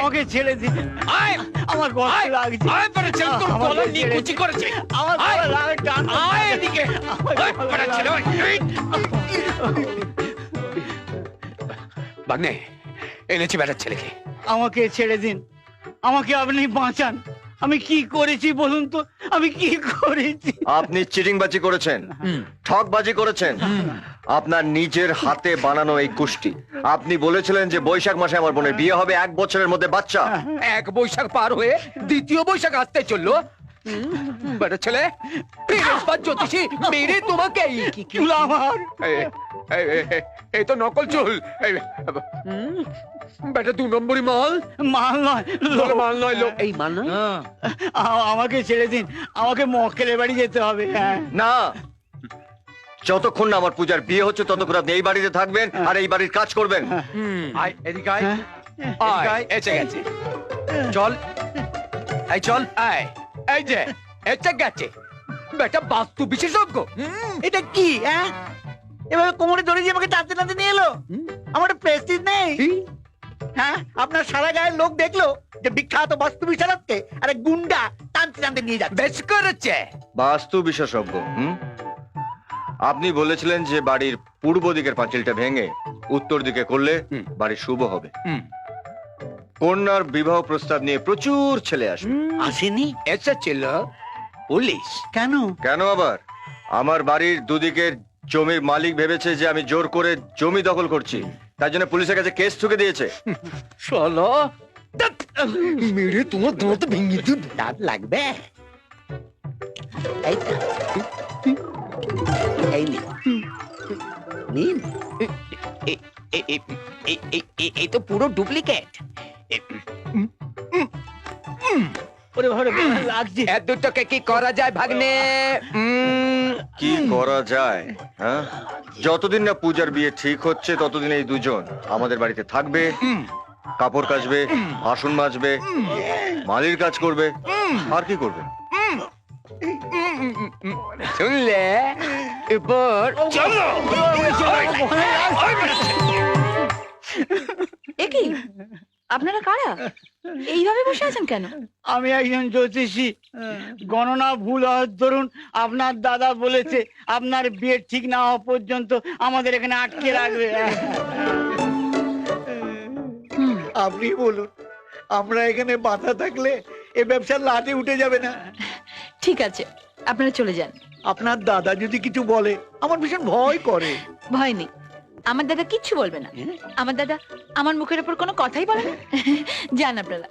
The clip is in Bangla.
আমাকে ছেড়ে দিন। আয় আমার গলা লাগছে। আয় বড় ছেলে, তোর গলা নিয়ে কুচি করেছে। আমার গলা লাগে, টান আয় এদিকে। আয় বড় ছেলে, ওই। বাগনে এনেছি বেটার ছেলেকে। আমাকে ছেড়ে দিন, আমাকে আপনি বাঁচান। আমি কি করেছি বলুন তো, আমি কি করেছি? আপনি চিটিংবাজি করেছেন, ঠকবাজি করেছেন। আপনার নিজের হাতে বানানো এই কুষ্টি। আপনি বলেছিলেন যে বৈশাখ মাসে আমার বোনের বিয়ে হবে, 1 বছরের মধ্যে বাচ্চা। এক বৈশাখ পার হয়ে দ্বিতীয় বৈশাখ আসতে চললো। বেটা ছেলে, বৃহস্পতি জ্যোতিষী মেরে তোমাকে চুল আমার। এই তো নকল চুল। বেটা 2 নম্বরই মাল। মাল নয়, মাল নয় লোক। এই মাল নয়। আমাকে ছেড়ে দিন, আমাকে মক্কেলের বাড়ি যেতে হবে। হ্যাঁ, না, যতক্ষণ না আমার পূজার বিয়ে হচ্ছে ততক্ষণ আপনি এই বাড়িতে থাকবেন আর এই বাড়ির কাজ করবেন। আয় এদিকে আয়। আয় এসে গেছে। চল এই চল। আয় এই যে এসে গেছে বেটা বাস্তু বিশেষজ্ঞ। এটা কি? হ্যাঁ, এভাবে কোমরে ধরে দিয়ে আমাকে টানতে টানতে নিয়ে এলো। আমার প্রেস্টিজ নেই। হ্যাঁ, আপনার সারা গায়ের লোক দেখলো যে বিখ্যাত বাস্তু বিশারদকে আরে গুন্ডা টানতে টানতে নিয়ে যাচ্ছে। বেশ করেছে। বাস্তু বিশেষজ্ঞ। আপনি বলেছিলেন যে বাড়ির পূর্ব দিকের পাঁচিলটা ভেঙে উত্তর দিকে করলে বাড়ি শুভ হবে। কন্যার বিবাহ প্রস্তাব নিয়ে প্রচুর ছেলে আসে। আসেনি? এসেছিল পুলিশ। কেন? কেন আবার? আমার বাড়ির দুদিকের জমির মালিক ভেবেছে যে আমি জোর করে জমি দখল করছি, তার জন্য পুলিশের কাছে কেস ঠুকে দিয়েছে। চলো মেরে তোমার দাঁত ভেঙে দিব। দাঁত লাগবে? এই তো। এই নিন। নিন। এই তো পুরো ডুপ্লিকেট। ওরে ভালো লাগছে। এ দুটোকে কি করা যায় ভাগ্নে? কি করা যায়? হ্যাঁ, যতদিন না পূজার বিয়ে ঠিক হচ্ছে ততদিন এই দুজন আমাদের বাড়িতে থাকবে, কাপড় কাচবে, বাসন মাজবে, মালির কাজ করবে। আর কি করবে? শুনলে? এবার চলো। একি আপনারা কারা? এইভাবে বসে আছেন কেন? আমি একজন জ্যোতিষী। গণনা ভুল হওয়ার দরুন আপনার দাদা বলেছে আপনার বিয়ে ঠিক না হওয়া পর্যন্ত আমাদের এখানে আটকে রাখবে। আপনি বলুন, আমরা এখানে বাধা থাকলে এ ব্যবসার লাটে উঠে যাবে না? ঠিক আছে, আপনারা চলে যান। আপনার দাদা যদি কিছু বলে আমার ভীষণ ভয় করে। ভয় নেই, আমার দাদা কিচ্ছু বলবে না। আমার দাদা আমার মুখের উপর কোনো কথাই বলে না। যান আপনারা।